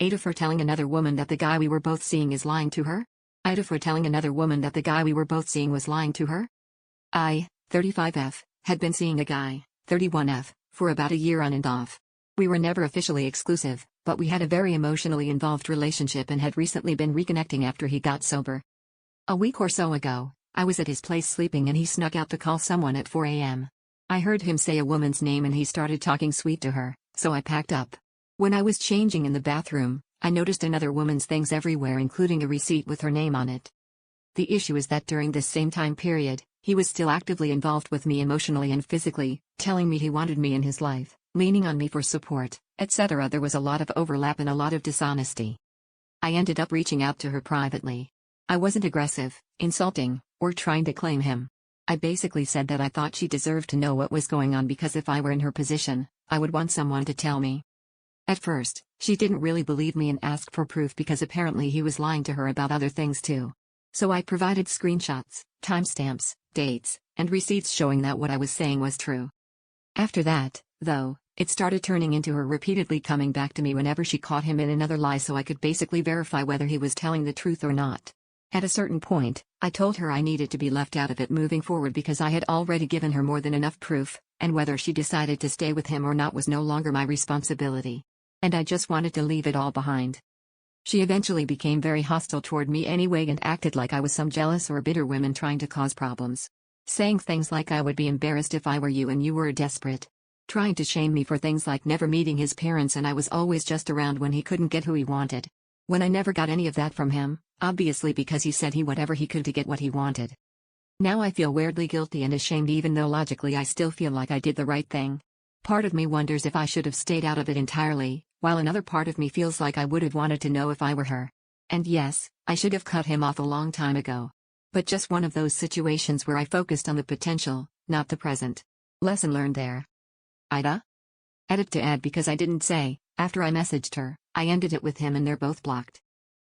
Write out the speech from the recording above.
Ada for telling another woman that the guy we were both seeing is lying to her? Ida for telling another woman that the guy we were both seeing was lying to her? I, 35F, had been seeing a guy, 31F, for about a year on and off. We were never officially exclusive, but we had a very emotionally involved relationship and had recently been reconnecting after he got sober. A week or so ago, I was at his place sleeping and he snuck out to call someone at 4 a.m. I heard him say a woman's name and he started talking sweet to her, so I packed up. When I was changing in the bathroom, I noticed another woman's things everywhere, including a receipt with her name on it. The issue is that during this same time period, he was still actively involved with me emotionally and physically, telling me he wanted me in his life, leaning on me for support, etc. There was a lot of overlap and a lot of dishonesty. I ended up reaching out to her privately. I wasn't aggressive, insulting, or trying to claim him. I basically said that I thought she deserved to know what was going on because if I were in her position, I would want someone to tell me. At first, she didn't really believe me and asked for proof because apparently he was lying to her about other things too. So I provided screenshots, timestamps, dates, and receipts showing that what I was saying was true. After that, though, it started turning into her repeatedly coming back to me whenever she caught him in another lie so I could basically verify whether he was telling the truth or not. At a certain point, I told her I needed to be left out of it moving forward because I had already given her more than enough proof, and whether she decided to stay with him or not was no longer my responsibility. And I just wanted to leave it all behind. She eventually became very hostile toward me anyway and acted like I was some jealous or bitter woman trying to cause problems. Saying things like I would be embarrassed if I were you and you were desperate. Trying to shame me for things like never meeting his parents and I was always just around when he couldn't get who he wanted. When I never got any of that from him, obviously because he said he whatever he could to get what he wanted. Now I feel weirdly guilty and ashamed even though logically I still feel like I did the right thing. Part of me wonders if I should have stayed out of it entirely, while another part of me feels like I would have wanted to know if I were her. And yes, I should have cut him off a long time ago. But just one of those situations where I focused on the potential, not the present. Lesson learned there. Ida? Edit to add because I didn't say, after I messaged her, I ended it with him and they're both blocked.